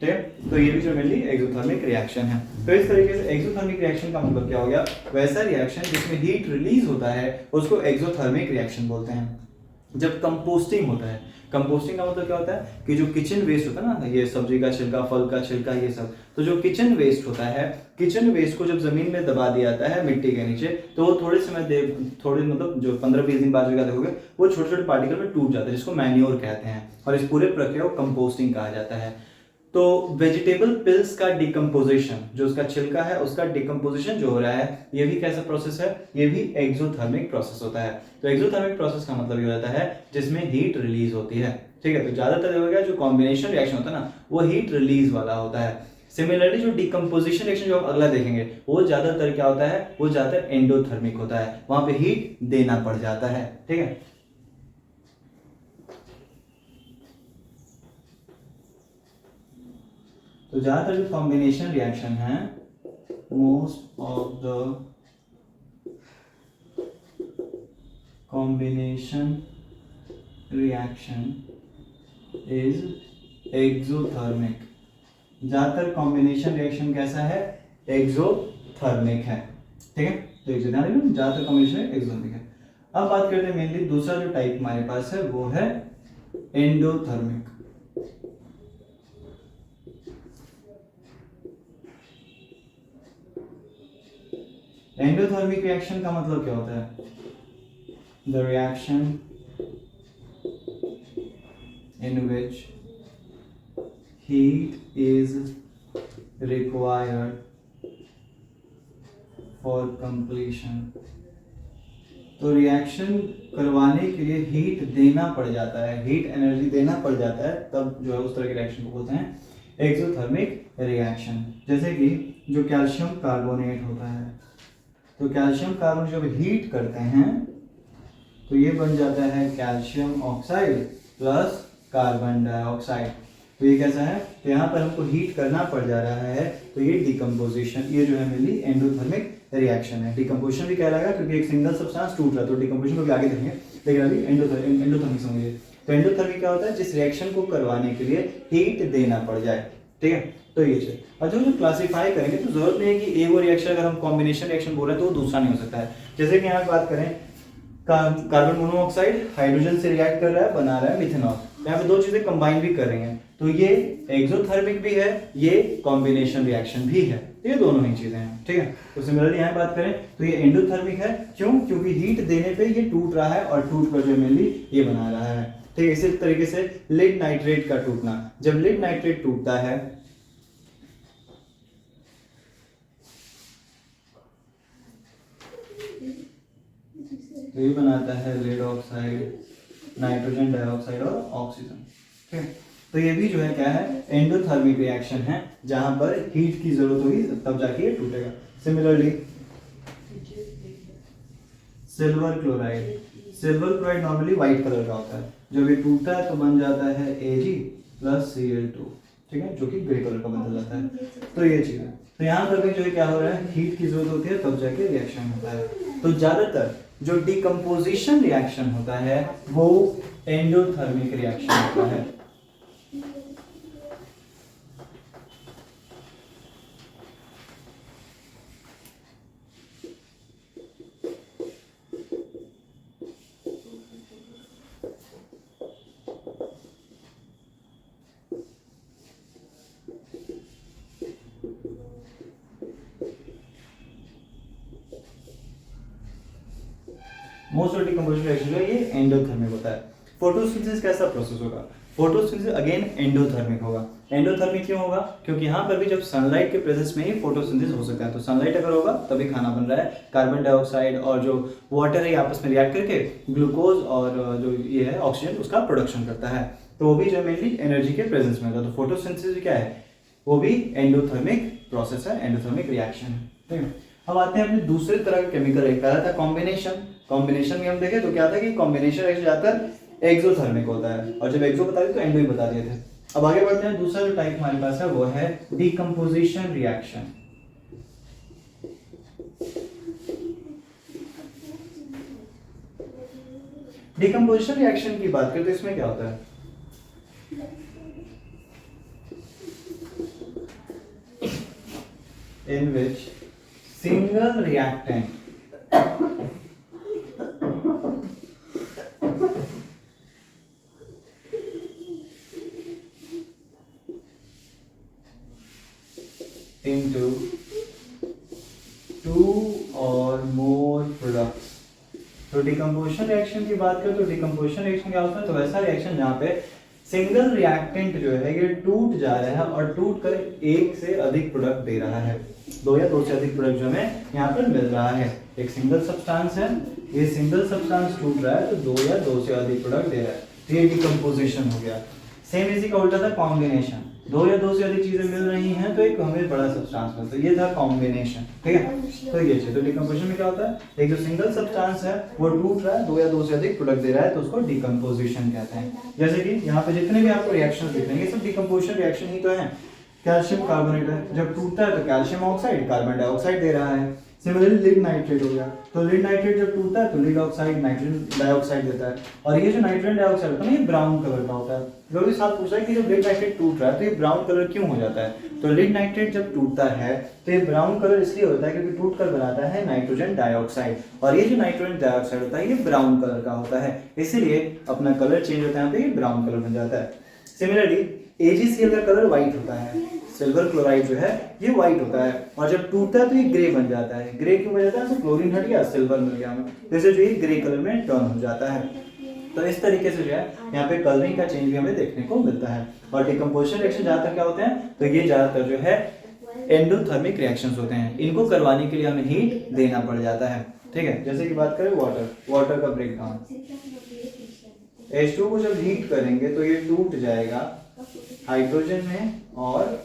ठीक है, तो ये भी जो मेनली एक्सोथर्मिक रिएक्शन है। तो इस तरीके से एक्सोथर्मिक रिएक्शन का मतलब क्या हो गया, वैसा रिएक्शन जिसमें हीट रिलीज होता है उसको एक्सोथर्मिक रिएक्शन बोलते हैं। जब कंपोस्टिंग होता है, कंपोस्टिंग का मतलब क्या होता है कि जो किचन वेस्ट होता है ना, ये सब्जी का छिलका, फल का छिलका, ये सब, तो जो किचन वेस्ट होता है, किचन वेस्ट को जब जमीन में दबा दिया जाता है मिट्टी के नीचे, तो वो थोड़े समय थोड़े मतलब जो 15-20 दिन बाद जो देखोगे वो छोटे छोटे पार्टिकल में टूट जाता है, जिसको मैन्योर कहते हैं, और इस पूरे प्रक्रिया को कंपोस्टिंग कहा जाता है। तो वेजिटेबल पिल्स का डिकम्पोजिशन, जो उसका छिलका है उसका डिकम्पोजिशन जो हो रहा है, ये भी कैसा प्रोसेस है, ये भी एक्सोथर्मिक प्रोसेस होता है। तो एक्सोथर्मिक प्रोसेस का मतलब ये होता है जिसमें हीट रिलीज होती है। ठीक है, तो ज्यादातर हो गया जो कॉम्बिनेशन रिएक्शन होता है ना, वो हीट रिलीज वाला होता है। सिमिलरली जो डिकम्पोजिशन रिएक्शन जो हम अगला देखेंगे वो ज्यादातर क्या होता है, वो ज्यादातर एंडोथर्मिक होता है, वहां पे हीट देना पड़ जाता है। ठीक है, तो ज्यादातर जो कॉम्बिनेशन रिएक्शन है, most of the combination reaction is exothermic. ज्यादातर कॉम्बिनेशन रिएक्शन कैसा है, एक्सोथर्मिक है। ठीक है, तो ध्यान रखिए ज्यादातर कॉम्बिनेशन एक्सोथर्मिक है। अब बात करते हैं मेनली दूसरा जो टाइप हमारे पास है वो है एंडोथर्मिक। एंडोथर्मिक रिएक्शन का मतलब क्या होता है, the reaction in which heat is required for completion। तो रिएक्शन करवाने के लिए हीट देना पड़ जाता है, हीट एनर्जी देना पड़ जाता है, तब जो है उस तरह के रिएक्शन को बोलते हैं एक्सोथर्मिक रिएक्शन। जैसे कि जो कैल्शियम कार्बोनेट होता है, तो कैल्शियम कार्बोनेट जब हीट करते हैं तो ये बन जाता है calcium oxide plus carbon dioxide. तो ये कैसा है, तो यहाँ पर हमको हीट करना पड़ जा रहा है, तो ये डिकम्पोजिशन, ये जो है मेनली एंडोथर्मिक रिएक्शन है। डिकम्पोजिशन भी कहलाएगा क्योंकि एक सिंगल सब्सटेंस टूट रहा है, तो डिकम्पोजिशन को भी आगे देखेंगे, लेकिन अभी एंडोथर्मिक समझिए। तो एंडोथर्मिक क्या होता है, जिस रिएक्शन को करवाने के लिए हीट देना पड़ जाए, ठीक है। तो ये चीज, और जो क्लासीफाई करेंगे तो जरूरत नहीं है कि एक वो रिएक्शन अगर हम कॉम्बिनेशन रिएक्शन बोल रहे हैं तो वो दूसरा नहीं हो सकता है। जैसे कि यहाँ बात करें, कार्बन मोनोऑक्साइड हाइड्रोजन से रिएक्ट कर रहा है, बना रहा है मिथेनॉल, यहाँ पे दो चीजें कंबाइन भी कर रही हैं, तो ये एक्सोथर्मिक भी है, ये कॉम्बिनेशन रिएक्शन भी है, ये दोनों ही चीजें हैं, ठीक है। तो सिमिलरली यहाँ बात करें तो ये एंडोथर्मिक है, क्यों, क्योंकि हीट देने पे ये टूट रहा है और टूट कर जो मेनली ये बना रहा है, ठीक है। इसी तरीके से लिड नाइट्रेट का टूटना, जब लिड नाइट्रेट टूटता है तो ये बनाता है लेड ऑक्साइड, नाइट्रोजन डाइऑक्साइड और ऑक्सीजन, ठीक है। तो ये भी जो है क्या है, एंडोथर्मिक रिएक्शन है, जहां पर हीट की जरूरत होगी तब जाके ये टूटेगा। Similarly silver chloride, silver chloride normally white colour का होता है, जब ये टूटता है तो बन जाता है Ag प्लस Cl2, ठीक है, जो कि ग्रे कलर का बदल जाता है। तो ये चीज है, तो यहाँ पर भी जो है क्या हो रहा है, हीट की जरूरत होती है तब जाके रिएक्शन होता है। तो ज्यादातर जो डिकम्पोजिशन रिएक्शन होता है वो एंडोथर्मिक रिएक्शन होता है। मोस्ट ऑफ डिकम्पोजिशन रिएक्शन जो है ये एंडोथर्मिक होता है। फोटोसिंथेसिस कैसा प्रोसेस होगा, फोटोसिंथेसिस अगेन एंडोथर्मिक होगा। एंडोथर्मिक क्यों होगा, क्योंकि यहाँ पर भी जब सनलाइट के प्रेजेंस में ही फोटोसिंथेसिस हो सकता है, तो सनलाइट अगर होगा तभी खाना बन रहा है। कार्बन डाइऑक्साइड और जो वाटर है आपस में रिएक्ट करके ग्लूकोज और जो ये है ऑक्सीजन उसका प्रोडक्शन करता है, तो वो भी जो मेनली एनर्जी के प्रेजेंस में होता है। तो फोटोसिंथेसिस क्या है, वो भी एंडोथर्मिक प्रोसेस है, एंडोथर्मिक रिएक्शन है, ठीक है। अब आते हैं अपने दूसरे तरह के केमिकल, एक पहला था कॉम्बिनेशन। कॉम्बिनेशन में हम देखें तो क्या था कि कॉम्बिनेशन रिएक्शन ज्यादातर एक्सोथर्मिक होता है, और जब एक्सो बता दिए तो एंडो ही बता दिए थे। अब आगे बढ़ते हैं, दूसरा जो टाइप हमारे पास है वो है डिकम्पोजिशन रिएक्शन। डिकम्पोजिशन रिएक्शन की बात करें तो इसमें क्या होता है, in which single reactant into two or more products। तो डिकम्पोजिशन रिएक्शन की बात करें तो डिकम्पोजिशन रिएक्शन क्या होता है, तो वैसा रिएक्शन जहाँ पे सिंगल रिएक्टेंट जो है ये टूट जा रहा है और टूट कर एक से अधिक प्रोडक्ट दे रहा है, दो या दो से अधिक प्रोडक्ट जो हमें यहाँ पर मिल रहा है। एक सिंगल सब्सटेंस है, ये सिंगल सब्सटेंस टूट रहा है तो दो या दो से अधिक प्रोडक्ट दे रहा है, तो ये डिकम्पोजिशन हो गया। सेम इसी का उल्टा था कॉम्बिनेशन, दो या दो से अधिक चीजें मिल रही हैं तो एक हमें बड़ा सब्सटेंस मिलता है, ये था कॉम्बिनेशन, ठीक है। तो ये चीज, तो डिकम्पोजिशन में क्या होता है, एक जो सिंगल सब्सटेंस है वो टूट रहा है, दो या दो से अधिक प्रोडक्ट दे रहा है, तो उसको डिकम्पोजिशन कहते हैं। जैसे कि यहाँ पे जितने भी आपको रिएक्शन दिख रहे हैं ये सब डिकम्पोजिशन रिएक्शन ही तो है। कैल्शियम कार्बोनेट है, जब टूटता है तो कैल्शियम ऑक्साइड कार्बन डाइऑक्साइड दे रहा है। सिमिलरली लीड नाइट्रेट हो गया, तो लीड नाइट्रेट जब टूटता है तो लीड ऑक्साइड नाइट्रोजन डाइऑक्साइड देता है, और ये जो नाइट्रोजन डाइऑक्साइड होता है ये ब्राउन कलर का होता है। लोग इस साथ पूछ रहा है कि जब लीड नाइट्रेट टूट रहा है तो ये ब्राउन कलर क्यों हो जाता है, तो लीड नाइट्रेट जब टूटता है तो ये ब्राउन कलर इसलिए होता है क्योंकि टूट कर बनाता है नाइट्रोजन डाइऑक्साइड, और ये जो नाइट्रोजन डाइऑक्साइड होता है ये ब्राउन कलर का होता है, इसीलिए अपना कलर चेंज होता है, यहाँ पे ये ब्राउन कलर बन जाता है। सिमिलरली AgCl का कलर व्हाइट होता है, सिल्वर क्लोराइड जो है ये व्हाइट होता है, और जब टूटता है तो ये ग्रे बन जाता है। ग्रे क्यों बन जाता है, तो क्लोरीन हट गया, सिल्वर मिल गया हमें, जैसे जो ये ग्रे कलर में टर्न हो जाता है। तो इस तरीके से जो है यहाँ पे कलरिंग का चेंज भी हमें देखने को मिलता है। और डिकम्पोजिशन रिएक्शन ज्यादातर क्या होते हैं, तो ये ज्यादातर जो है एंडोथर्मिक रिएक्शंस होते हैं, इनको करवाने के लिए हमें हीट देना पड़ जाता है। ठीक है। जैसे कि बात करें वाटर का ब्रेकडाउन, H2 को जब हीट करेंगे तो ये टूट जाएगा हाइड्रोजन में और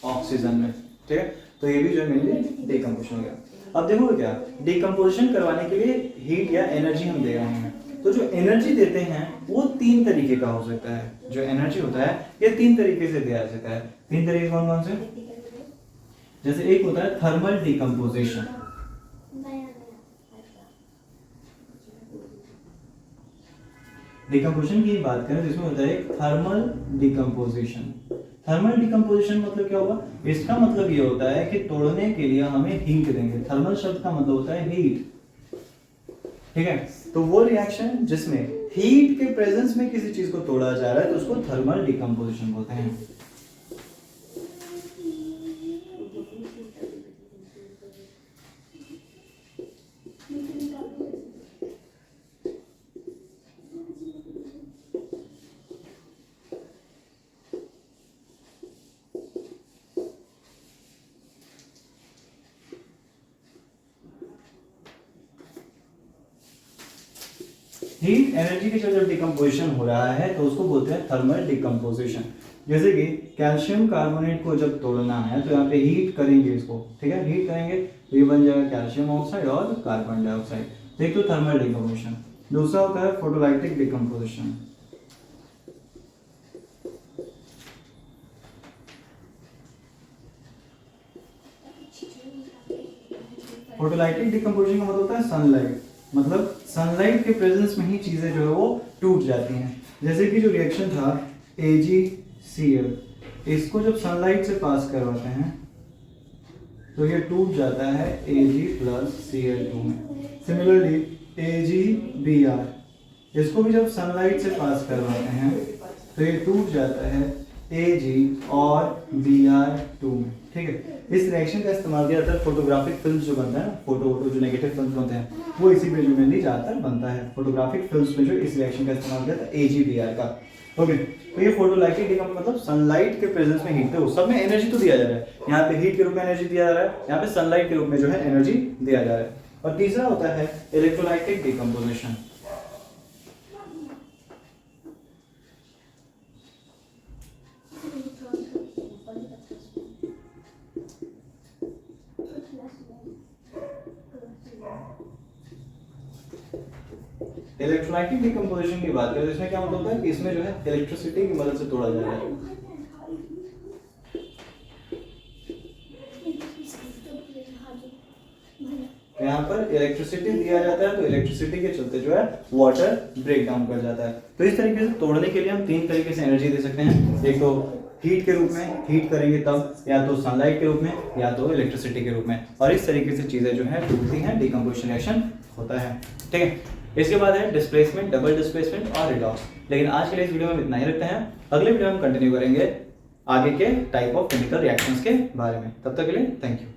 ऑक्सीजन में, ठीक है। तो ये भी जो मेनली डिकम्पोजिशन हो गया। अब देखो क्या, डिकम्पोजिशन करवाने के लिए हीट या एनर्जी हम दे रहे हैं, तो जो एनर्जी देते हैं वो 3 तरीके का हो सकता है। जो एनर्जी होता है ये 3 तरीके से दिया जा सकता है। 3 तरीके कौन कौन से? जैसे एक होता है थर्मल डिकम्पोजिशन, डिकम्पोजिशन की बात करें जिसमें होता है थर्मल डिकम्पोजिशन। थर्मल डिकम्पोजिशन मतलब क्या होगा? इसका मतलब ये होता है कि तोड़ने के लिए हमें हीट देंगे। थर्मल शब्द का मतलब होता है हीट, ठीक है। तो वो रिएक्शन जिसमें हीट के प्रेजेंस में किसी चीज को तोड़ा जा रहा है तो उसको थर्मल डिकम्पोजिशन बोलते हैं। हीट एनर्जी के साथ जब डिकम्पोजिशन हो रहा है तो उसको बोलते हैं थर्मल डिकम्पोजिशन। जैसे कि कैल्शियम कार्बोनेट को जब तोड़ना है तो यहाँ पे हीट करेंगे इसको, ठीक है। हीट करेंगे तो ये बन जाएगा कैल्शियम ऑक्साइड और कार्बन डाइऑक्साइड, देख तो थर्मल डिकम्पोजिशन। दूसरा होता है फोटोलाइटिक डिकम्पोजिशन। फोटोलाइटिक डिकम्पोजिशन का मतलब होता है सनलाइट, मतलब सनलाइट के प्रेजेंस में ही चीजें जो है वो टूट जाती हैं। जैसे कि जो रिएक्शन था AgCl, इसको जब सनलाइट से पास करवाते हैं तो ये टूट जाता है Ag+Cl2 में। सिमिलरली AgBr, इसको भी जब सनलाइट से पास करवाते हैं तो ये टूट जाता है Ag और Br2 में, ठीक है। इस रिएक्शन का इस्तेमाल किया जाता है फोटोग्राफिक फिल्म जो बनता है ना, फोटो जो नेगेटिव फिल्म बनते हैं वो इसी पे जो मेनली ज्यादातर बनता है। फोटोग्राफिक फिल्म्स में जो इस रिएक्शन का इस्तेमाल किया जाता है AgBr का, ओके। तो ये फोटोलाइटिक डिकम्पोजिशन मतलब सनलाइट के प्रेजेंस में हीट, तो सब में एनर्जी तो दिया जा रहा है, यहाँ पे हीट के रूप में एनर्जी दिया जा रहा है, यहाँ पे सनलाइट के रूप में जो है एनर्जी दिया जा रहा है। और तीसरा होता है इलेक्ट्रोलाइटिक डिकम्पोजिशन। इलेक्ट्रोलाइटिक डिकम्पोजिशन की बात करें तो इसमें क्या मतलब होता है कि इसमें जो है इलेक्ट्रिसिटी की मदद से तोड़ा जा रहा है। तो यहाँ पर इलेक्ट्रिसिटी दिया जाता है तो इलेक्ट्रिसिटी के चलते जो है वाटर ब्रेक डाउन कर जाता है। तो इस तरीके से तोड़ने के लिए हम 3 तरीके से एनर्जी दे सकते हैं। एक तो हीट के रूप में, हीट करेंगे तब, या तो सनलाइट के रूप में, या तो इलेक्ट्रिसिटी के रूप में। और इस तरीके से चीजें जो है टूटती हैं, डिकम्पोजिशन रिएक्शन होता है, ठीक है। इसके बाद है डिस्प्लेसमेंट, डबल डिस्प्लेसमेंट और रिडॉक्स। लेकिन आज के लिए इस वीडियो में इतना ही रखते हैं। अगले वीडियो में हम कंटिन्यू करेंगे आगे के टाइप ऑफ केमिकल रिएक्शंस के बारे में। तब तक के लिए थैंक यू।